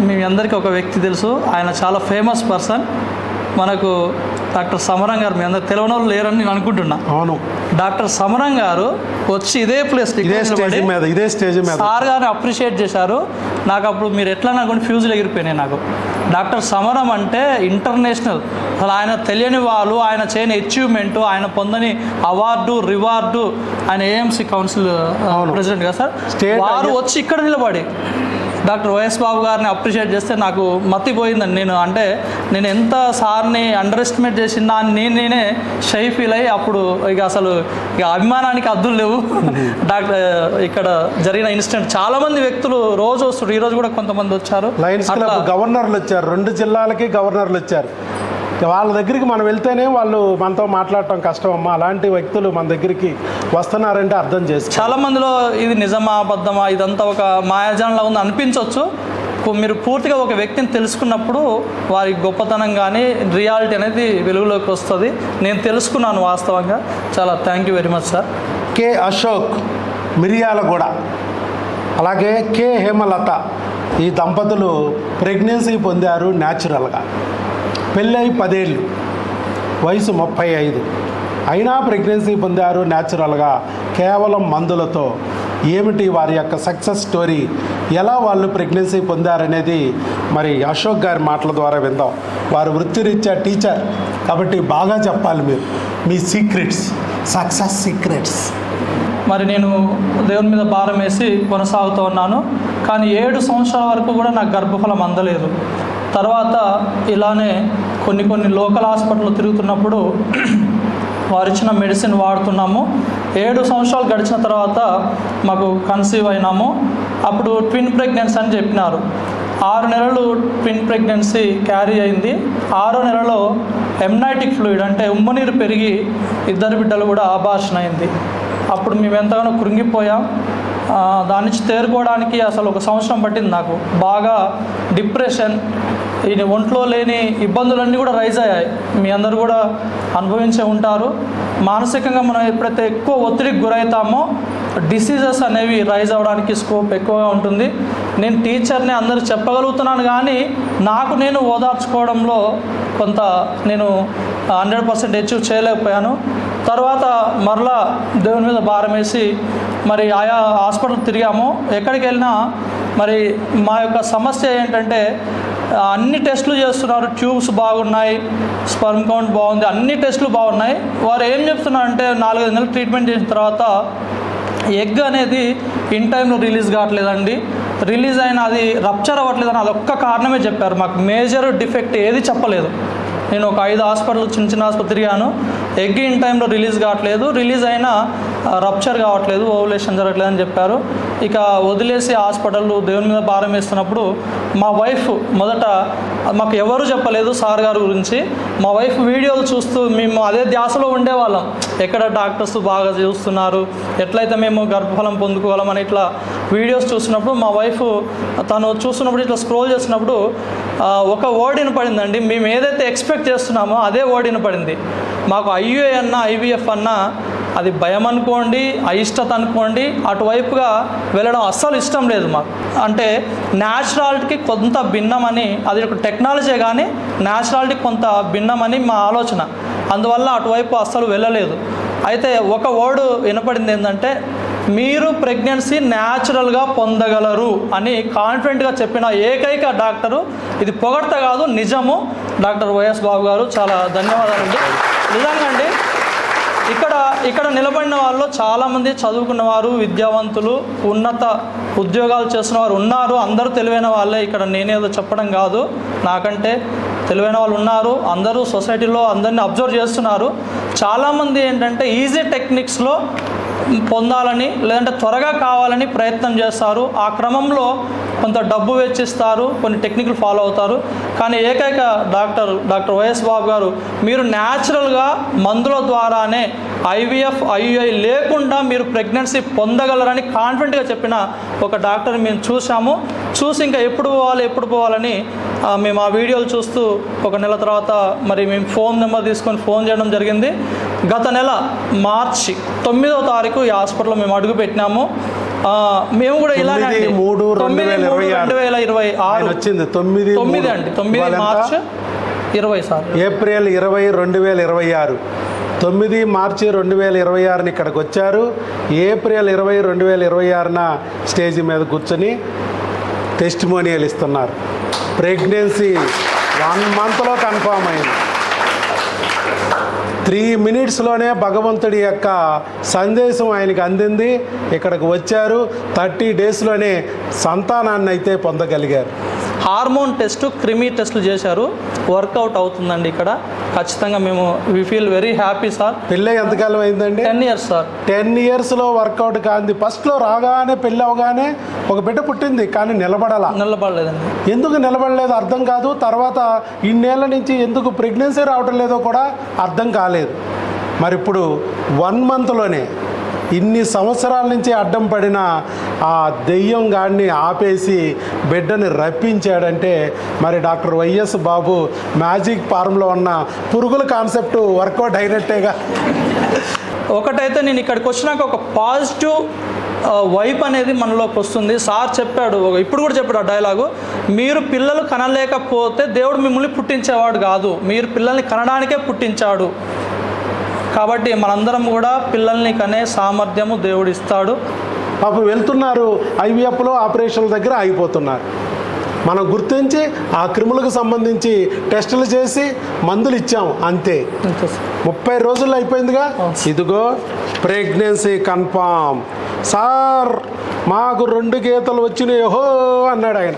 మీ అందరికీ ఒక వ్యక్తి తెలుసు, ఆయన చాలా ఫేమస్ పర్సన్. మనకు డాక్టర్ సమరం గారు, మీ అందరు తెలియని వాళ్ళు లేరని నేను అనుకుంటున్నా. అవును, డాక్టర్ సమరం గారు వచ్చి ఇదే ప్లేస్ ఇదే స్టేజ్ మీద సార్ గారిని అప్రిషియేట్ చేశారు. నాకు అప్పుడు మీరు ఎట్లా అనుకోండి ఫ్యూజులు ఎగిరిపోయినాయి నాకు. డాక్టర్ సమరం అంటే ఇంటర్నేషనల్, అసలు ఆయన తెలియని వాళ్ళు, ఆయన చేయని అచీవ్మెంట్, ఆయన పొందని అవార్డు రివార్డు, ఆయన ఏఎంసీ కౌన్సిల్ ప్రెసిడెంట్ కదా సార్, వారు వచ్చి ఇక్కడ నిలబడి డాక్టర్ వైఎస్ బాబు గారిని అప్రిషియేట్ చేస్తే నాకు మతిపోయిందండి. నేను ఎంత సార్ని అండర్ ఎస్టిమేట్ చేసిందా అని నేనే షై ఫీల్ అయ్యి అప్పుడు అసలు అభిమానానికి అద్దులు లేవు. డాక్టర్ ఇక్కడ జరిగిన ఇన్సిడెంట్ చాలామంది వ్యక్తులు రోజు వస్తారు, ఈరోజు కూడా కొంతమంది వచ్చారు. లయన్స్ క్లబ్ గవర్నర్లు వచ్చారు, 2 జిల్లాలకి గవర్నర్లు వచ్చారు. వాళ్ళ దగ్గరికి మనం వెళ్తేనే వాళ్ళు మనతో మాట్లాడటం కష్టం అమ్మా. అలాంటి వ్యక్తులు మన దగ్గరికి వస్తున్నారంటే అర్థం చేసి చాలా మందిలో ఇది నిజమా అబద్ధమా ఇదంతా ఒక మాయాజాలంలా ఉంది అనిపించవచ్చు. మీరు పూర్తిగా ఒక వ్యక్తిని తెలుసుకున్నప్పుడు వారి గొప్పతనం కానీ రియాలిటీ అనేది వెలుగులోకి వస్తుంది. నేను తెలుసుకున్నాను వాస్తవంగా. చాలా thank you very much sir. K Ashok Miryalaguda, అలాగే కె హేమలత, ఈ దంపతులు ప్రెగ్నెన్సీ పొందారు న్యాచురల్గా. పెళ్ళై 10 ఏళ్ళు, వయసు 35, అయినా ప్రెగ్నెన్సీ పొందారు న్యాచురల్గా కేవలం మందులతో. ఏమిటి వారి యొక్క సక్సెస్ స్టోరీ, ఎలా వాళ్ళు ప్రెగ్నెన్సీ పొందారనేది మరి అశోక్ గారి మాటల ద్వారా విందాం. వారు వృత్తిరీత్యా టీచర్ కాబట్టి బాగా చెప్పాలి మీరు మీ సీక్రెట్స్, సక్సెస్ సీక్రెట్స్. మరి నేను దేవుని మీద భారం వేసి కొనసాగుతూ ఉన్నాను, కానీ 7 సంవత్సరాల వరకు కూడా నాకు గర్భఫలం అందలేదు. తర్వాత ఇలానే కొన్ని లోకల్ హాస్పిటల్ తిరుగుతున్నప్పుడు వారు ఇచ్చిన మెడిసిన్ వాడుతున్నాము. 7 సంవత్సరాలు గడిచిన తర్వాత మాకు కన్సీవ్ అయినాము. అప్పుడు ట్విన్ ప్రెగ్నెన్సీ అని చెప్పినారు. 6 నెలలు ట్విన్ ప్రెగ్నెన్సీ క్యారీ అయింది. 6వ నెలలో ఎమ్నైటిక్ ఫ్లూయిడ్ అంటే ఉమ్మనీరు పెరిగి 2 బిడ్డలు కూడా అబార్షన్ అయింది. అప్పుడు మేము ఎంతగానో కృంగిపోయాం. దాని నుంచి తేరుకోవడానికి అసలు 1 సంవత్సరం పట్టింది నాకు. బాగా డిప్రెషన్, ఈ ఒంట్లో లేని ఇబ్బందులన్నీ కూడా రైజ్ అయ్యాయి. మీ అందరూ కూడా అనుభవించే ఉంటారు. మానసికంగా మనం ఎప్పుడైతే ఎక్కువ ఒత్తిడికి గురవుతామో డిసీజెస్ అనేవి రైజ్ అవ్వడానికి స్కోప్ ఎక్కువగా ఉంటుంది. నేను టీచర్ని అందరూ చెప్పగలుగుతున్నాను, కానీ నాకు నేను ఓదార్చుకోవడంలో కొంత నేను 100% అచీవ్ చేయలేకపోయాను. తర్వాత మరలా దేవుని మీద భారం వేసి మరి ఆయా హాస్పిటల్ తిరిగాము. ఎక్కడికి వెళ్ళినా మరి మా యొక్క సమస్య ఏంటంటే అన్ని టెస్టులు చేస్తున్నారు, ట్యూబ్స్ బాగున్నాయి, స్పర్మ్ కౌంట్ బాగుంది, అన్ని టెస్టులు బాగున్నాయి. వారు ఏం చెప్తున్నారంటే 4-5 నెలలు ట్రీట్మెంట్ చేసిన తర్వాత ఎగ్ అనేది ఇన్ టైంలో రిలీజ్ కావట్లేదండి, రిలీజ్ అయినా అది రప్చర్ అవ్వట్లేదని అదొక్క కారణమే చెప్పారు. మాకు మేజర్ డిఫెక్ట్ ఏది చెప్పలేదు. నేను ఒక 5 హాస్పిటల్ చిన్న హాస్పిటల్ తిరిగాను. ఎగ్ ఇన్ టైంలో రిలీజ్ కావట్లేదు, రిలీజ్ అయినా రప్చర్ కావట్లేదు, ఓవులేషన్ జరగట్లేదు అని చెప్పారు. ఇక వదిలేసి హాస్పిటల్ దేవుని మీద భారం వేస్తున్నప్పుడు మా వైఫ్ మొదట మాకు ఎవరు చెప్పలేదు సార్ గారి గురించి. మా వైఫ్ వీడియోలు చూస్తూ మేము అదే ధ్యాసలో ఉండేవాళ్ళం. ఎక్కడ డాక్టర్స్ బాగా చూస్తున్నారు, ఎట్లయితే మేము గర్భఫలం పొందుకోగలమని ఇట్లా వీడియోస్ చూస్తున్నప్పుడు మా వైఫ్ తను చూస్తున్నప్పుడు ఇట్లా స్క్రోల్ చేస్తున్నప్పుడు ఒక వర్డ్ వినపడిందండి. మేము ఏదైతే ఎక్స్పెక్ట్ చేస్తున్నామో అదే వర్డ్ వినపడింది. మాకు ఐయుఐ అన్నా ఐవీఎఫ్ అన్నా అది భయం అనుకోండి, అయిష్టత అనుకోండి, అటువైపుగా వెళ్ళడం అస్సలు ఇష్టం లేదు మాకు. అంటే న్యాచురాలిటీకి కొంత భిన్నమని, అది ఒక టెక్నాలజీ కానీ న్యాచురాలిటీకి కొంత భిన్నమని మా ఆలోచన. అందువల్ల అటువైపు అస్సలు వెళ్ళలేదు. అయితే ఒక వర్డ్ వినపడింది ఏంటంటే మీరు ప్రెగ్నెన్సీ న్యాచురల్గా పొందగలరు అని కాన్ఫిడెంట్గా చెప్పిన ఏకైక డాక్టరు, ఇది పొగడ్త కాదు నిజము, డాక్టర్ వైఎస్ బాబు గారు. చాలా ధన్యవాదాలండి. నిజంగా అండి, ఇక్కడ నిలబడిన వాళ్ళు చాలామంది చదువుకున్న వారు, విద్యావంతులు, ఉన్నత ఉద్యోగాలు చేస్తున్న వారు ఉన్నారు. అందరూ తెలివైన వాళ్ళే. ఇక్కడ నేనేదో చెప్పడం కాదు, నాకంటే తెలివైన వాళ్ళు ఉన్నారు. అందరూ సొసైటీలో అందరినీ అబ్జర్వ్ చేస్తున్నారు. చాలామంది ఏంటంటే ఈజీ టెక్నిక్స్లో పొందాలని లేదంటే త్వరగా కావాలని ప్రయత్నం చేస్తారు. ఆ క్రమంలో కొంత డబ్బు వెచ్చిస్తారు, కొన్ని టెక్నిక్లు ఫాలో అవుతారు. కానీ ఏకైక డాక్టర్ వైఎస్ బాబు గారు మీరు న్యాచురల్గా మందుల ద్వారానే ఐవీఎఫ్ ఐయుఐ లేకుండా మీరు ప్రెగ్నెన్సీ పొందగలరని కాన్ఫిడెంట్గా చెప్పిన ఒక డాక్టర్ మేము చూసి ఇంకా ఎప్పుడు పోవాలని మేము ఆ వీడియోలు చూస్తూ 1 నెల తర్వాత మరి మేము ఫోన్ నెంబర్ తీసుకొని ఫోన్ చేయడం జరిగింది. గత నెల మార్చి 9వ తారీఖు ఈ హాస్పిటల్లో మేము అడుగు పెట్టినాము. మేము కూడా ఇలానే 9/3/2026 వచ్చింది. 9 అండి, 9 మార్చ్ 20 సార్. ఏప్రిల్ 20, 2026. 9 మార్చి 2026 ఇక్కడికి వచ్చారు. ఏప్రిల్ 20, 2026 స్టేజ్ మీద కూర్చొని టెస్టిమోనియల్ ఇస్తున్నారు. ప్రెగ్నెన్సీ 1 మంత్లో కన్ఫామ్ అయింది. 3 మినిట్స్లోనే భగవంతుడి యొక్క సందేశం ఆయనకి అందింది. ఇక్కడికి వచ్చారు. 30 డేస్లోనే సంతానాన్ని అయితే పొందగలిగారు. హార్మోన్ టెస్ట్, క్రిమి టెస్ట్లు చేశారు. వర్కౌట్ అవుతుందండి ఇక్కడ ఖచ్చితంగా. మేము we feel very happy sir. పెళ్ళి ఎంతకాలం అయిందండి? 10 ఇయర్స్ సార్. 10 ఇయర్స్లో వర్కౌట్ కాంది. ఫస్ట్లో రాగానే పెళ్ళి అవగానే ఒక బిడ్డ పుట్టింది, కానీ నిలబడలేదండి. ఎందుకు నిలబడలేదు అర్థం కాదు. తర్వాత ఇన్నేళ్ల నుంచి ఎందుకు ప్రెగ్నెన్సీ రావటం లేదో కూడా అర్థం కాలేదు. మరి ఇప్పుడు 1 మంత్లోనే ఇన్ని సంవత్సరాల నుంచి అడ్డం పడిన ఆ దెయ్యం గాడిని ఆపేసి బిడ్డని రప్పించాడంటే మరి డాక్టర్ వైఎస్ బాబు మ్యాజిక్ ఫార్మ్లో ఉన్న పురుగుల కాన్సెప్ట్ వర్కౌట్ అయినట్టేగా. ఒకటైతే నేను ఇక్కడికి వచ్చినాక ఒక పాజిటివ్ వైప్ అనేది మనలోకి వస్తుంది. సార్ చెప్పాడు, ఇప్పుడు కూడా చెప్పాడు ఆ డైలాగు, మీరు పిల్లలు కనలేకపోతే దేవుడు మిమ్మల్ని పుట్టించేవాడు కాదు, మీరు పిల్లల్ని కనడానికే పుట్టించాడు. కాబట్టి మనందరం కూడా పిల్లల్ని కనే సామర్థ్యము దేవుడు ఇస్తాడు. పాపం వెళ్తున్నారు, ఐవీఎఫ్లో ఆపరేషన్ల దగ్గర ఆగిపోతున్నారు. మనం గుర్తించి ఆ క్రిములకు సంబంధించి టెస్టులు చేసి మందులు ఇచ్చాం, అంతే. 30 రోజుల్లో అయిపోయిందిగా. ఇదిగో ప్రెగ్నెన్సీ కన్ఫామ్ సార్, మాకు 2 గీతలు వచ్చినాయి ఓహో అన్నాడు ఆయన.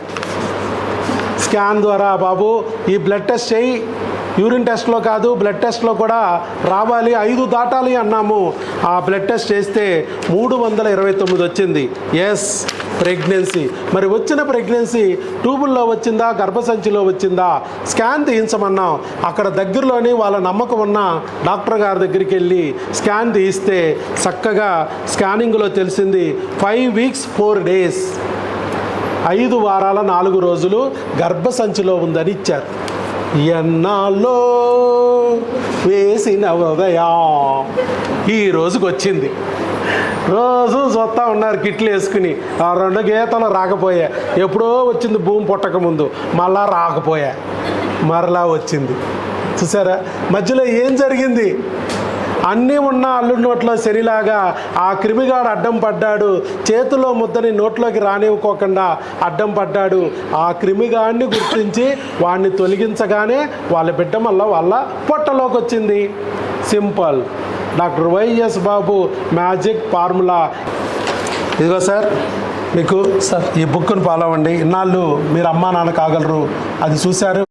స్కాన్ ద్వారా బాబు ఈ బ్లడ్ టెస్ట్ చేయి, యూరిన్ టెస్ట్లో కాదు బ్లడ్ టెస్ట్లో కూడా రావాలి, 5 దాటాలి అన్నాము. ఆ బ్లడ్ టెస్ట్ చేస్తే 329 వచ్చింది. Yes, pregnancy. మరి వచ్చిన ప్రెగ్నెన్సీ ట్యూబుల్లో వచ్చిందా, గర్భసంచిలో వచ్చిందా, స్కాన్ తీయించమన్నాం. అక్కడ దగ్గరలోని వాళ్ళ నమ్మకం ఉన్న డాక్టర్ గారి దగ్గరికి వెళ్ళి స్కాన్ తీయిస్తే చక్కగా స్కానింగ్లో తెలిసింది 5 వీక్స్ 4 డేస్, 5 వారాల 4 రోజులు గర్భసంచిలో ఉందని ఇచ్చారు. ఎన్నాళ్ళో వేసిన ఉదయం ఈ రోజుకి వచ్చింది. రోజు చూస్తూ ఉన్నారు కిట్లు వేసుకుని. ఆ 2 గీతలు రాకపోయా, ఎప్పుడో వచ్చింది భూమి పుట్టక ముందు, మళ్ళా రాకపోయా, మరలా వచ్చింది. చూసారా మధ్యలో ఏం జరిగింది? అన్నీ ఉన్న అల్లుడి నోట్లో శనిలాగా ఆ క్రిమిగాడు అడ్డం పడ్డాడు. చేతిలో ముద్దని నోట్లోకి రానివ్వకోకుండా అడ్డం పడ్డాడు. ఆ క్రిమిగాడిని గుర్తించి వాడిని తొలగించగానే వాళ్ళ బిడ్డ మళ్ళీ వాళ్ళ పొట్టలోకి వచ్చింది. సింపుల్. డాక్టర్ వైఎస్ బాబు మ్యాజిక్ ఫార్ములా. ఇదిగో సార్, మీకు సార్ ఈ బుక్ను ఫాలో అవ్వండి. ఇన్నాళ్ళు మీరు అమ్మా నాన్న కాగలరు, అది చూశారు.